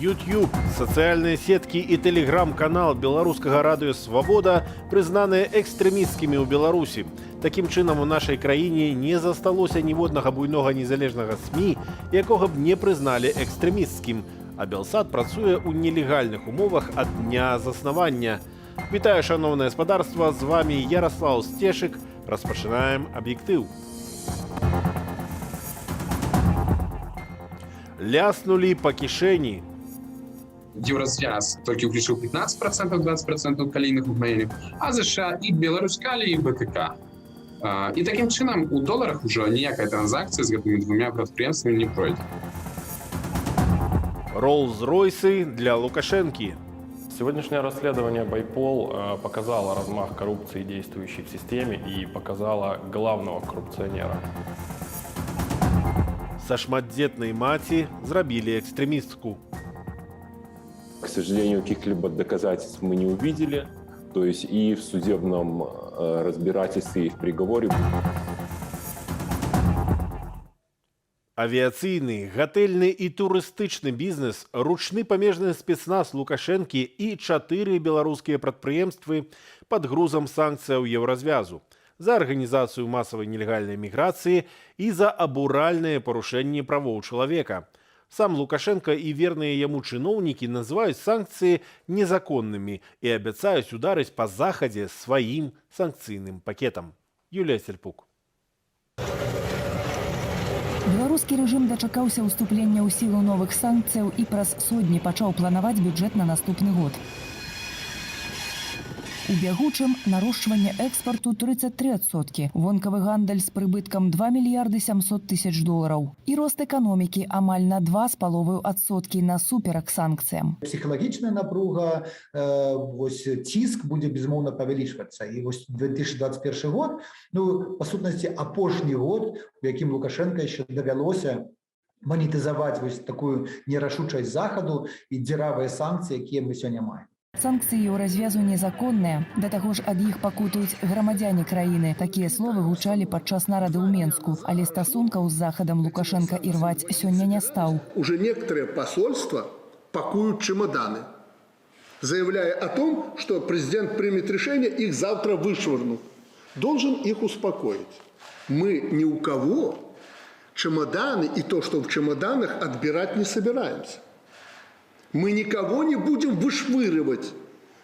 YouTube, социальные сетки и телеграм-канал беларускага радыё «Свабода» прызнаныя экстрэмісцкімі ў Беларусі. Такім чынам, у нашай краіне не засталося ніводнага буйнога незалежнага СМІ, якога б не прызналі экстрэмісцкім. А Белсат працуе ў нелегальных умовах ад дня заснавання. Вітаю, шановнае гаспадарства, з вами Ярослав Стешык. Распачынаем аб'ектыў. Ляснули по кишені. Еўразвяз толькі ўключыў 15%, 20% калійных угнаенняў, а ЗША і Беларускалі, і БКК. І такім чынам у доларах ужо ніякая транзакцыя з гэтымі двумя прадпрыемствамі не пройдзе. Роллс-Ройсы для Лукашенки. Сегодняшнее расследование Байпол показало размах коррупции, действующей в системе, и показало главного коррупционера. Со шматдзетнай маці зрабілі экстремистку. К сожалению, каких-либо доказательств мы не увидели. То есть и в судебном разбирательстве, и в приговоре. Авіяцыйны, гатэльны і турыстычны бізнес, ручны памежны спецназ Лукашэнкі і 4 беларускія прадпрыемствы пад грузам санкцыяў Еўразвязу за арганізацыю масавай нелегальнай міграцыі і за абуральнае парушэнне правоў чалавека. Сам Лукашенко і верныя яму чыноўнікі называюць санкцыі незаконнымі і абяцаюць ударыць па захадзе сваім санкцыйным пакетам. Юлія Сельпук. Беларускі рэжым дачакаўся ўступлення ў сілу новых санкцыяў і праз сотні пачаў планаваць бюджэт на наступны год. У бягучым нарошчванне экспарту 33%, вонкавы гандаль з прыбыткам 2 мільярды 700 тысяч долараў і рост эканомікі амаль на 2,5% насуперак санкцыям. Псіхалагічная напруга, ціск будзе безумоўна павялічвацца. І 2021 год, па сутнасці апошні год, у якім Лукашенка яшчэ давялося манетызаваць такую нерашучасць захаду і дзіравыя санкцыі, якія мы сёння маем. Санкцыі Еўразвязу незаконныя, да таго ж ад іх пакутуюць грамадзяне краіны. Такія словы гучалі падчас нарады ў Менску, але стасункаў з Захадам Лукашенка ірваць сёння не стаў. Уже некоторые посольства пакуют чемоданы, заявляя о том, что президент примет решение, их завтра вышвырнут. Должен их успокоить. Мы ни у кого чемоданы и то, что в чемоданах, отбирать не собираемся. Мы никого не будем вышвыривать.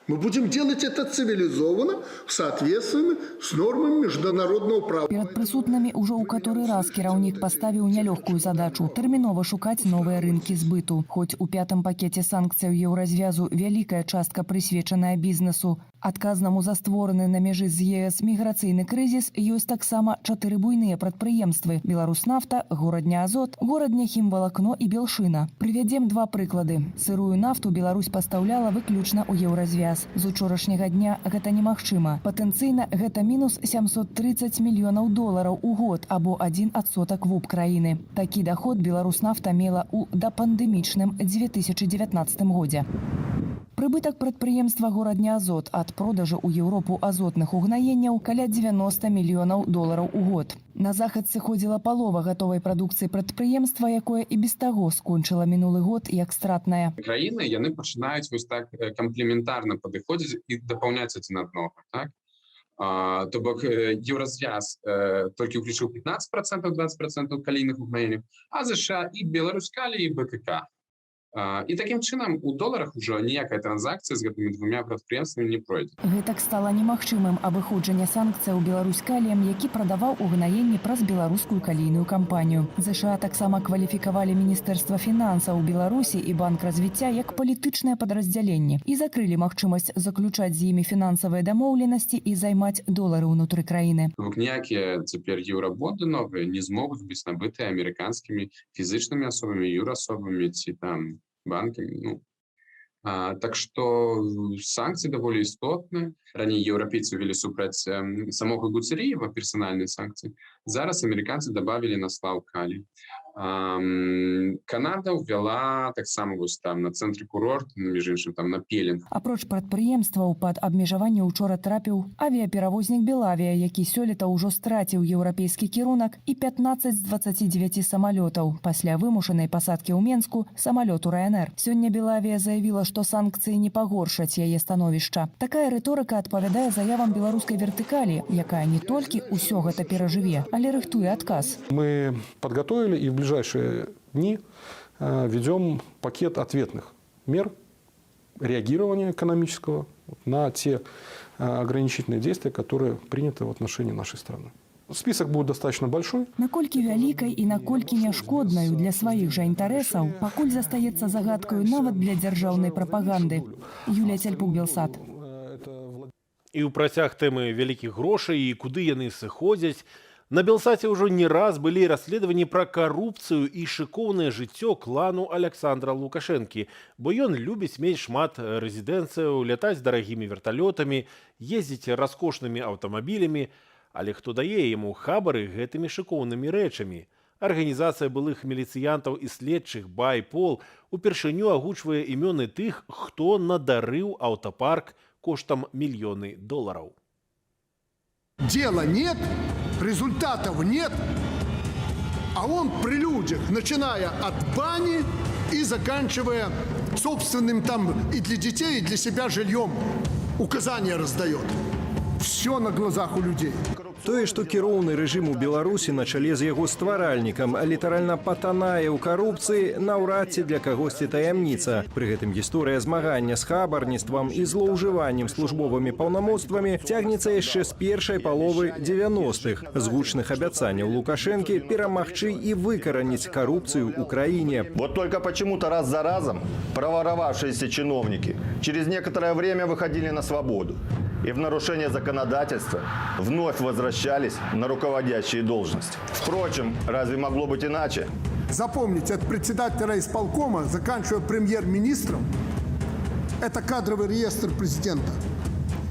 Мы будем делать это цивилизованно, в соответствии с нормами международного права. Перад прысутнымі ўжо ў каторы раз кіраўнік паставіў нялёгкую задачу – тэрмінова шукаць новыя рынкі збыту. Хоць у 5-м пакеце санкцыяў Еўразвязу вялікая частка прысвечаная бізнесу. Адказнаму за створаны на мяжы з ЕС міграцыйны крызіс ёсць таксама 4 буйныя прадпрыемствы – Беларуснафта, Горадня Азот, Горадня Хімвалакно і Белшына. Прывядзем 2 прыклады. Сырую нафту Беларусь пастаўляла выключна ў Еўразвяз. З учорашняга дня гэта немагчыма. Патэнцыйна гэта мінус 730 мільёнаў долараў у год або 1% ВУП краіны. Такі даход Беларуснафта мела ў дапандэмічным 2019 годзе. Прыбытак прадпрыемства Горадня Азот ад продажу ў Еўропу азотных угнаенняў каля 90 мільёнаў долараў у год. На захад сыходзіла палова гатовай прадукцыі прадпрыемства, якое і без таго скончыла мінулы год як стратнае. Краіны, яны пачынаюць вось так камплементарна падыходзіць і дапаўняць адзін аднаго, так? То бок Еўразвяз толькі ўключыў 15%, 20% калійных угнаенняў, а ЗША і Беларускалі, і БКК. І такім чынам у доларах ужо ніякая транзакцыя з гэтымі двумя прадпрыемствамі не пройдзе. Гэтак стала немагчымым абыходжанне санкцыяў Беларусь-Каліем, які прадаваў угнаенні праз беларускую калійную кампанію. ЗША таксама кваліфікавалі Міністэрства фінансаў Беларусі і Банк развіцця як палітычнае падраздзяленне і закрылі магчымасць заключаць з імі фінансавыя дамоўленасці і займаць долары ўнутры краіны. Ніякія цяпер еўрабонды новыя не змогуць быць набытыя амерыканскімі фізычнымі асобамі, юрасобамі ці там банкамі. Так што санкцыі даволі істотныя. Раней еўрапейцы ўвялі супраць самога Гуцеріева персанальныя санкцыі. Зараз амерыканцы дабавілі на сплаў калій. Канада ўвяла таксама вось там на цэнтры курорт, між іншым там на Пелінг. Апроч прадпрыемстваў пад абмежаванне ўчора трапіў авіаперавознік «Белавія», які сёлета ўжо страціў еўрапейскі кірунак, і 15 з 29 самалётаў. Пасля вымушанай пасадкі ў Менску самалёту Ryanair. Сёння «Белавія» заявіла, што санкцыі не пагоршаць яе становішча. Такая рыторыка адпавядае заявам беларускай вертыкалі, якая не толькі ўсё гэта перажыве, але рыхтуе адказ. Мы подготовили и в ближайшие дни ведем пакет ответных мер реагирования экономического на те ограничительные действия, которые приняты в отношении нашей страны. Список будет достаточно большой. Наколькі вялікай і наколькі няшкоднаю для сваіх жа інтарэсаў, пакуль застаецца загадкаю нават для дзяржаўнай прапаганды. Юлія Цяльпук, Белсат. І ў працяг тэмы вялікіх грошай і куды яны сыходзяць, на Белсаце ўжо не раз былі расследаванні пра карупцыю і шыкоўнае жыццё клану Александра Лукашэнкі, бо ён любіць мець шмат рэзідэнцыяў, лятаць дарагімі верталётамі, ездзіць раскошнымі аўтамабілямі, але хто дае яму хабары гэтымі шыкоўнымі рэчамі? Арганізацыя былых міліцыянтаў і следчых «Байпол» упершыню агучвае імёны тых, хто надарыў аўтапарк коштам мільёны долараў. Дела нет, результатов нет, а он при людях, начиная от бани и заканчивая собственным там и для детей, и для себя жильем, указания раздает. Все на глазах у людей. Тое, што кіроўны рэжым у Беларусі на чале з яго стваральнікам літаральна патанае ў карупцыі, наўрад ці для кагосьці таямніца. Пры гэтым гісторыя змагання з хабарніцтвам і злоўжываннем службовымі паўнамоцтвамі цягнецца яшчэ з першай паловы 90-х. З гучных абяцанняў Лукашэнкі перамагчы і выкараніць карупцыю ў краіне. Вот только почему-то раз за разом проворовавшиеся чиновники через некоторое время выходили на свободу и в нарушение законодательства вновь возвращались на руководящие должности. Впрочем, разве могло быть иначе? Запомните, от председателя исполкома, заканчивая премьер-министром, это кадровый реестр президента.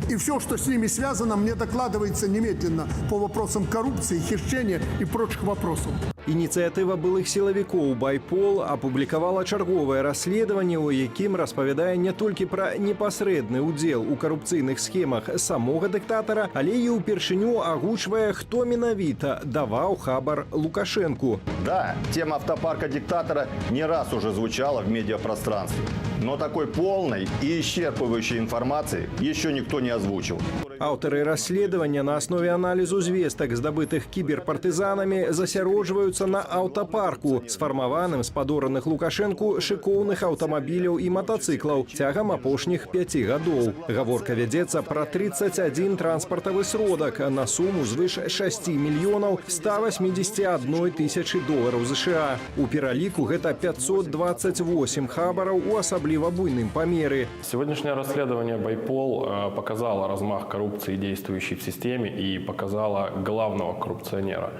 И все, что с ними связано, мне докладывается немедленно по вопросам коррупции, хищения и прочих вопросов. Ініцыятыва былых сілавікоў «Байпол» апублікавала чарговае расследаванне, у якім распавядае не толькі пра непасрэдны ўдзел у карупцыйных схемах самога дыктатара, але і ўпершыню агучвае, хто менавіта даваў хабар Лукашэнку. Да, тема автопарка диктатора не раз уже звучала в медиапространстве. Но такой полной и исчерпывающей информации еще никто не озвучил. Аўтары расследавання на аснове аналізу звестак, здабытых кіберпартызанамі, засяроджваюцца на аўтапарку, сфармаваным з падораных Лукашэнку шыкоўных аўтамабіляў і матацыклаў цягам апошніх 5 гадоў. Гаворка вядзецца пра 31 транспартавы сродак на суму звыш 6 мільёнаў 181 тысячы долараў США. У пераліку гэта 528 хабараў у асабліва буйным памеры. Сегодняшнее расследование «Байпол» показало размах коррупции, действующей в системе, и показало главного коррупционера,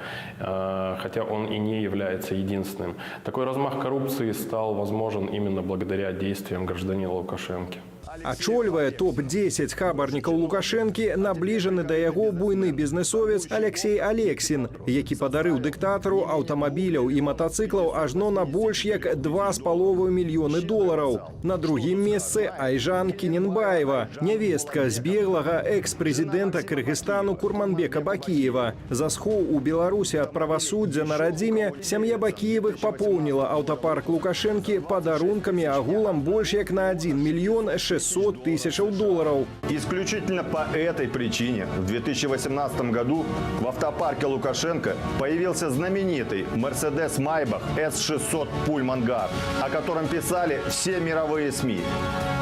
хотя он и не является единственным. Такой размах коррупции стал возможен именно благодаря действиям гражданина Лукашенки. Ачольвае топ-10 хабарнікаў Лукашэнкі набліжаны да яго буйны бізнесовец Алексей Алексін, які падарыў дыктатару аўтамабіляў і матацыклаў ажно на больш як 2,5 мільёны долараў. На другім месцы Айжан Кененбаева, нявестка збеглага экс-прэзідэнта Кыргызстану Курманбека Бакіева. За схоў у Беларусі ад правасуддзя на радзіме сям'я Бакіевых папоўніла аўтапарк Лукашэнкі падарункамі агулам больш як на 1 мільён 600 тысяч долларов. Исключительно по этой причине в 2018 году в автопарке Лукашенко появился знаменитый Mercedes Maybach S600 Pullman Guard, о котором писали все мировые СМИ.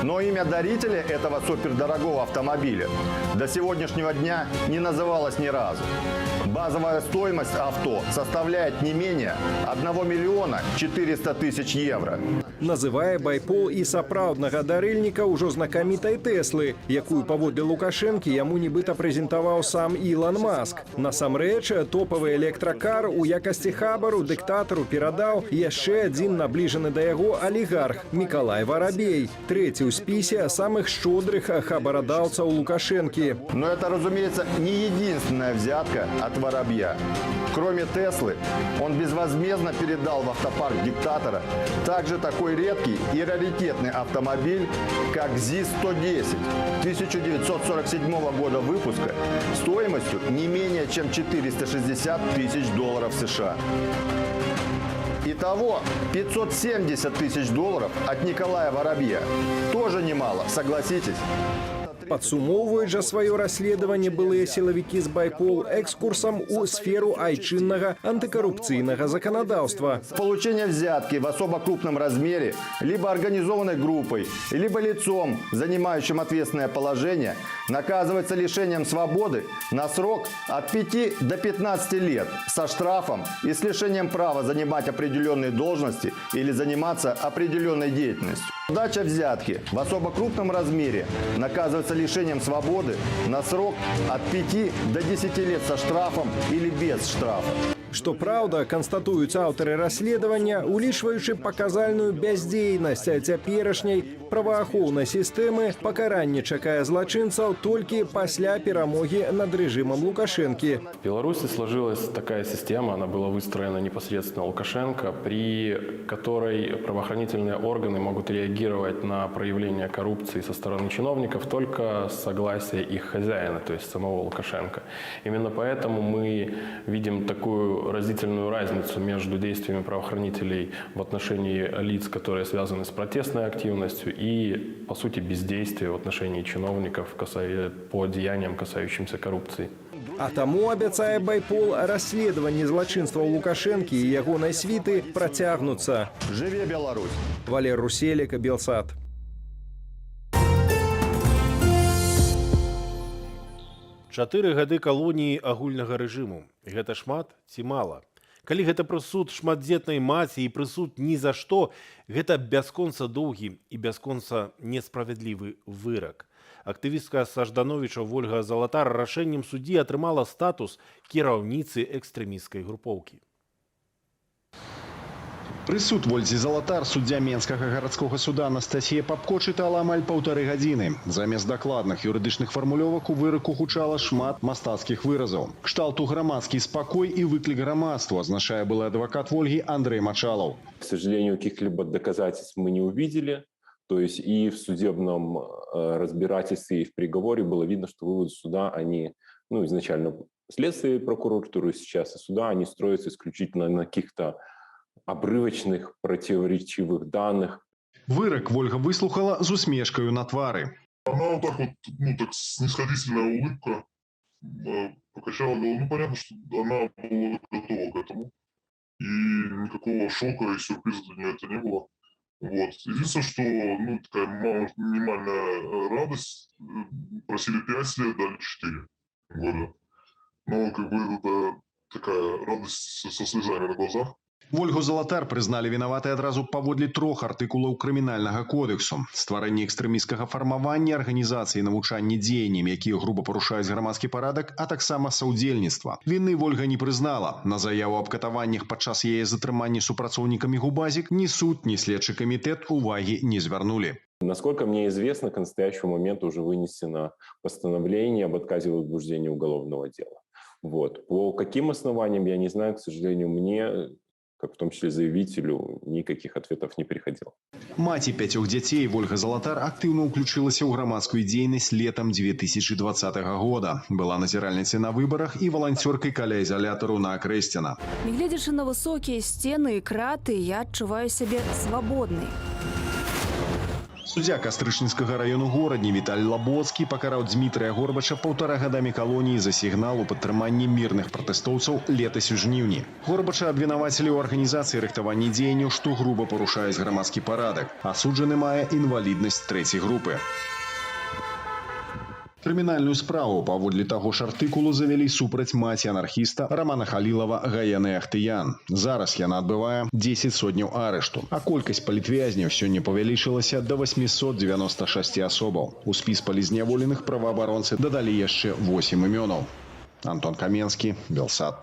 Но имя дарителя этого супердорогого автомобиля до сегодняшнего дня не называлось ни разу. Базовая стоимость авто составляет не менее 1 миллиона 400 тысяч евро. Называе байпол і сапраўднага дарыльніка ўжо знакамітай Тэслы, якую паводле Лукашэнкі яму нібыта прэзентаваў сам Ілон Маск. Насамрэч, топавы электракар у якасці хабару дыктатару перадаў яшчэ адзін набліжаны да яго алігарх Мікалай Варабей, трэці ў спісе самых шчодрых хабарадаўцаў Лукашэнкі. Но это, разумеется, не единственная взятка от Воробья. Кроме Теслы, он безвозмездно передал в автопарк диктатора также такой редкий и раритетный автомобиль, как ЗИС-110 1947 года выпуска стоимостью не менее чем 460 тысяч долларов США. Итого 570 тысяч долларов от Николая Воробья. Тоже немало, согласитесь. Падсумоўваюць жа сваё расследаванне былыя сілавікі з байпол экскурсам у сферу айчыннага антыкарупцыйнага заканадаўства. Получение взятки в особо крупном размере либо организованной группой, либо лицом, занимающим ответственное положение, наказывается лишением свободы на срок от 5 до 15 лет со штрафом и с лишением права занимать определенные должности или заниматься определенной деятельностью. Дача взятки в особо крупном размере наказывается лишением свободы на срок от 5 до 10 лет со штрафом или без штрафа. Што праўда, канстатуюць аўтары расследавання, улічваючы паказальную бяздзейнасць цяперашняй праваахоўнай сістэмы, пакаранне чакае злачынцаў толькі пасля перамогі над рэжымам Лукашэнкі. В Беларуси сложилась такая система, она была выстроена непосредственно Лукашенко, при которой правоохранительные органы могут реагировать на проявление коррупции со стороны чиновников только с согласия их хозяина, то есть самого Лукашенко. Именно поэтому мы видим такую разительную разницу между действиями правоохранителей в отношении лиц, которые связаны с протестной активностью, и, по сути, бездействия в отношении чиновников по деяниям, касающимся коррупции. А таму, абяцае байпол, расследаванні злачынстваў Лукашэнкі і ягонай світы працягнуцца. Живе Беларусь! Валер Руселек, Белсат. 4 гады калоніі агульнага рэжыму. Гэта шмат ці мала? Калі гэта прысуд шматдзетнай маці і прысуд ні за што, гэта бясконца доўгі і бясконца несправядлівы вырак. Актывістка са Ждановіча Вольга Залатар рашэннем суддзі атрымала статус кіраўніцы экстрэмісцкай групоўкі. Прысуд Вользе Залатар суддзя Менскага гарадскога суда Анастасія Папко чытала амаль 1,5 гадзіны. Замест дакладных юрыдычных фармулёвак у выраку гучала шмат мастацкіх выразаў. Кшталту грамадскі спакой і выклік грамадству, азначае былы адвакат Вольгі Андрей Мачалов. К сожалению, каких-либо доказательств мы не увидели. То есть и в судебном разбирательстве, и в приговоре было видно, что выводы суда, они, изначально следствие прокуратуры сейчас и суда, они строятся исключительно на каких-то обрывочных, противоречивых данных. Вырак Вольга выслухала з усмешкою на твары. Она вот так вот, так снисходительная улыбка покачала голову. Понятно, что она была готова к этому. И никакого шока и сюрприза для нее это не было. Вот. Единственное, что такая минимальная радость. Просили 5 лет, дали 4 года. Но это такая радость со слезами на глазах. Вольгу Залатар прызналі вінаватай адразу паводле 3 артыкулаў крымінальнага кодексу. Стварэнне экстрэмісцкага фармавання, арганізацыі навучання дзеяннямі, якія груба парушаюць грамадскі парадак, а таксама саўдзельніцтва. Віны Вольга не прызнала. На заяву аб катаваннях падчас яе затрымання супрацоўнікамі Губазік ні суд, ні следчы камітэт увагі не звярнулі. Насколько мне известно, к настоящему моменту уже вынесено постановление об отказе в возбуждении уголовного дела. Вот. По каким основаниям, я не знаю, к сожалению, мне, как в том числе заявителю, никаких ответов не приходило. Маці 5 дзяцей Вольга Залатар актыўна ўключылася ў грамадскую дзейнасць летам 2020 года. Была назіральніцай на выбарах і валанцёркай каля изолятару на Акрэсціна. Гледзячы на высокія сцены і краты, я адчуваю сябе свабоднай. Суддзя Кастрычніцкага району горадні Віталій Лабоцкі пакараў Дзмітрыя Горбача 1,5 гадамі калоніі за сігнал у падтрыманні мірных пратэстоўцаў летась у жніўні. Горбача абвінавацілі ў арганізацыі рыхтавання дзеянняў, што груба парушаюць грамадскі парадак. Асуджаны мае інваліднасць 3-й групы. Крымінальную справу паводле таго ж артыкулу завялі супраць маці анархіста Рамана Халілава Гаены Ахтыян. Зараз яна адбывае 10 сотняў арышту, а колькасць палітвязняў сёння павялічылася да 896 асобаў. У спіс палізняволеных праваабаронцы дадалі яшчэ 8 імёнаў. Антон Каменскі, Белсат.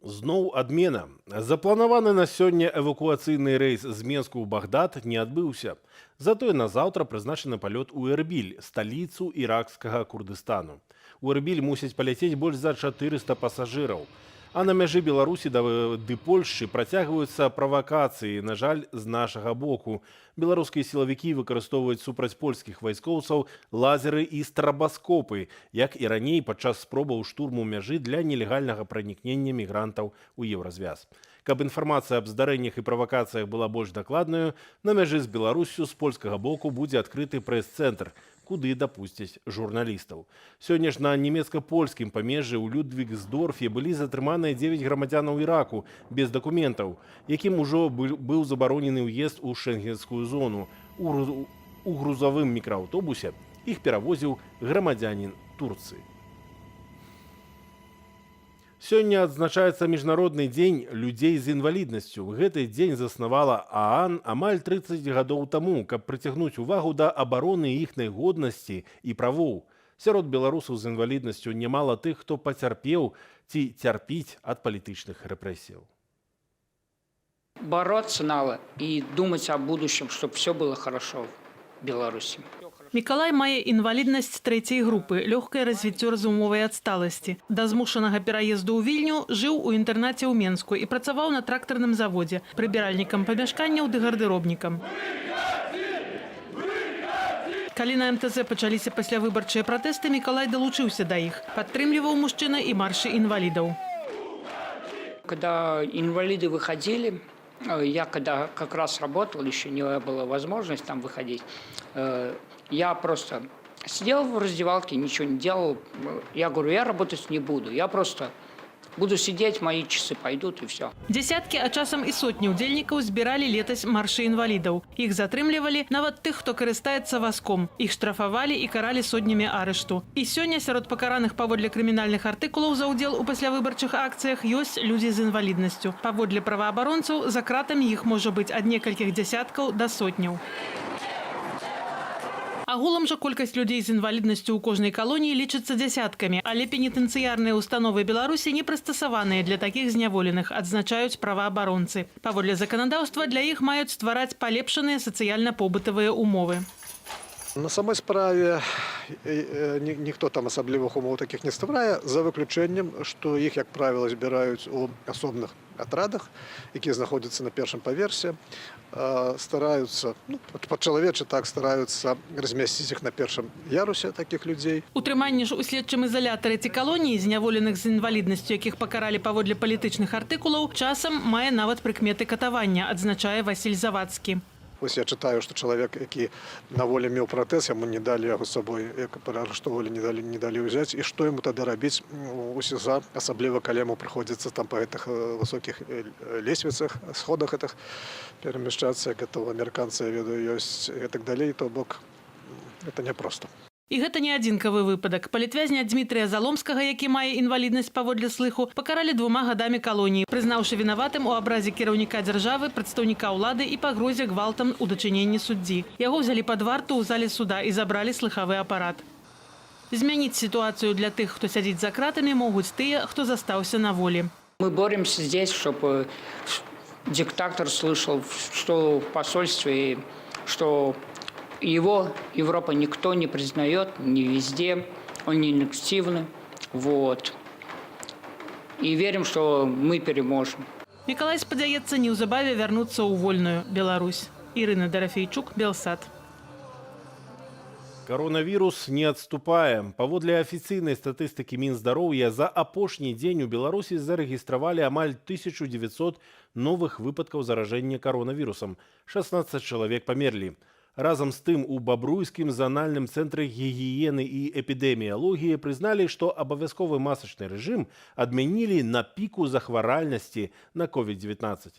Зноў адмена. Запланаваны на сёння эвакуацыйны рэйс з Менску ў Багдад не адбыўся. Затое на заўтра прызначаны палёт у Эрбіль, сталіцу іракскага Курдыстану. У Эрбіль мусяць паляцець больш за 400 пасажыраў. А на мяжы Беларусі ды Польшчы працягваюцца правакацыі, на жаль, з нашага боку. Беларускія сілавікі выкарыстоўваюць супраць польскіх вайскоўцаў лазеры і страбаскопы, як і раней падчас спробаў штурму мяжы для нелегальнага пранікнення мігрантаў у Еўразвяз. Каб інфармацыя аб здарэннях і правакацыях была больш дакладнаю, на мяжы з Беларуссю з польскага боку будзе адкрыты прэс-цэнтр, куды дапусцяць журналістаў. Сёння ж на нямецка-польскім памежжы ў Людвігсдорфе былі затрыманыя 9 грамадзянаў Іраку без дакументаў, якім ужо быў забаронены ўезд у шэнгенскую зону. У грузавым мікрааўтобусе іх перавозіў грамадзянін Турцыі. Сёння адзначаецца міжнародны дзень людзей з інваліднасцю. Гэты дзень заснавала ААН амаль 30 гадоў таму, каб прыцягнуць увагу да абароны іхнай годнасці і правоў. Сярод беларусаў з інваліднасцю нямала тых, хто пацярпеў ці цярпіць ад палітычных рэпрэсіяў. Бороться надо и думать о будущем, чтобы все было хорошо в Беларуси. Мікалай мае інваліднасць трэцяй групы, лёгкае развіццё разумовай адсталасці. Да змушанага пераезду ў Вільню жыў у інтэрнаце ў Менску і працаваў на трактарным заводзе, прыбіральнікам памяшканняў ды гардыробнікам. Калі на МТЗ пачаліся паслявыбарчыя пратэсты, Мікалай далучыўся да іх. Падтрымліваў мужчына і маршы інвалідаў. Когда инвалиды выходили, я когда как раз работал, еще не было возможности там выходить, я просто сидел в раздевалке, ничего не делал. Я говорю, я работать не буду, я просто буду сидеть, мои часы пойдут и все. Десяткі, а часам і сотні удзельнікаў збіралі летась маршы інвалідаў. Іх затрымлівалі нават тых, хто карыстаецца вазком. Іх штрафавалі і каралі сотнямі арышту. І сёння сярод пакараных паводле крымінальных артыкулаў за ўдзел у паслявыбарчых акцыях ёсць людзі з інваліднасцю. Паводле праваабаронцаў, за кратамі іх можа быць ад некалькіх дзясяткаў да сотняў. Агулам жа колькасць людзей з інваліднасцю ў кожнай калоніі лічыцца дзясяткамі, але пенітэнцыярныя ўстановы Беларусі не прыстасаваныя для такіх зняволеных, адзначаюць праваабаронцы. Паводле заканадаўства для іх маюць ствараць палепшаныя сацыяльна-побытавыя умовы. На самой справе ніхто там асаблівых умоў такіх не стварае, за выключэннем, што іх, як правіла, збіраюць у асобных атрадах, якія знаходзяцца на першым паверсе, стараюцца, па-чалавечы так стараюцца размясціць іх на першым ярусе такіх людзей. Утрыманне ж у следчым ізалятары ці калоніі зняволеных з інваліднасцю, якіх пакаралі паводле палітычных артыкулаў, часам мае нават прыкметы катавання, адзначае Васіль Завадскі. Вось я чытаю, што чалавек, які на волі меў пратэз, яму не далі яго з сабой, як пераарыштоўвалі, не далі ўзяць. І што яму тады рабіць у СІЗА, асабліва калі яму прыходзіцца там па гэтых высокіх лесвіцах, сходах гэтых перамяшчацца, як это ў амерыканцы, я ведаю, ёсць і так далей, то бок гэта няпроста. І гэта не адзінкавы выпадак. Палітвязня Дмітрыя Заломскага, які мае інваліднасць паводле слыху, пакаралі 2 гадамі калоніі, прызнаўшы вінаватым у абразе кіраўніка дзяржавы, прадстаўніка ўлады і пагрозе гвалтам у дачыненні суддзі. Яго взялі пад варту ў зале суда і забралі слыхавы апарат. Змяніць сітуацыю для тых, хто сядзіць за кратамі, могуць тыя, хто застаўся на волі. Мы боремся здесь, чтобы диктатор слышал, что в посольстве, что его Европа никто не признает, не везде, он не инактивный. Вот. И верим, что мы переможем. Мікалай спадзяецца неўзабаве вярнуцца ў вольную Беларусь. Ірына Дарафейчук, Белсат. Коронавірус не адступае. Паводле афіцыйнай статыстыкі Мінздароўя, за апошні дзень у Беларусі зарэгістравалі амаль 1900 новых выпадкаў заражэння коронавірусам. 16 чалавек памерлі. Разам з тым, у Бабруйскім занальным цэнтры гігіены і эпідэміялогіі прызналі, што абавязковы масачны рэжым адмянілі на піку захваральнасці на COVID-19.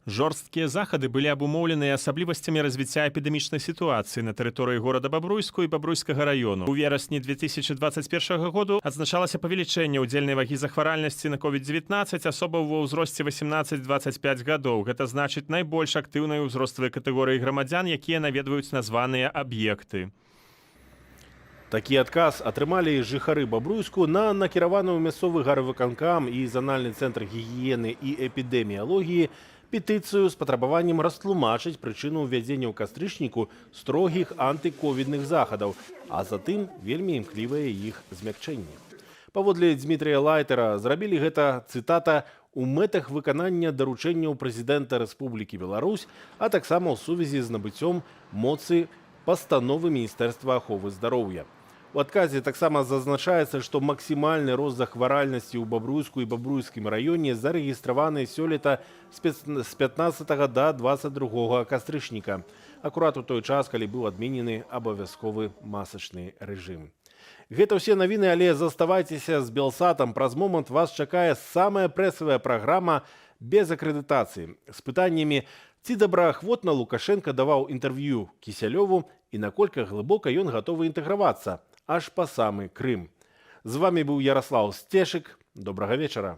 Жорсткія захады былі абумоўлены асаблівасцямі развіцця эпідэмічнай сітуацыі на тэрыторыі горада Бабруйску і Бабруйскага раёну. У верасні 2021 году адзначалася павелічэнне ўдзельнай вагі захваральнасці на COVID-19 асобаў ва ўзросце 18-25 гадоў. Гэта значыць найбольш актыўнай узроставай катэгорыі грамадзян, якія наведваюць названыя аб'екты. Такі адказ атрымалі жыхары Бабруйску на накіраваны ў мясцовы гарвыканкам і занальны цэнтр гігіены і эпідэміялогіі петыцыю з патрабаваннем растлумачыць прычыну ўвядзення ў кастрычніку строгіх антыковідных захадаў, а затым вельмі імклівае іх змякчэнне. Паводле Дмітрия Лайтера зрабілі гэта, цытата, у мэтах выканання даручэнняў прэзідэнта Рэспублікі Беларусь, а таксама ў сувязі з набыццём моцы пастановы Міністэрства аховы здароўя. У адказе таксама зазначаецца, што максімальны рост захваральнасці ў Бабруйску і Бабруйскім раёне зарэгістраваны сёлета з 15 да 22 кастрычніка, акурат у той час, калі быў адменены абавязковы масачны рэжым. Гэта ўсе навіны, але заставайцеся з Белсатам. Праз момант вас чакае самая прэсавая праграма без акрэдытацыі з пытаннямі, ці добраахвотна Лукашенко даваў інтэрв'ю Кісялёву і наколькі глыбока ён гатовы інтэгравацца аж па самы Крым. З вами быў Ярослаў Сцешык. Добрага вечара.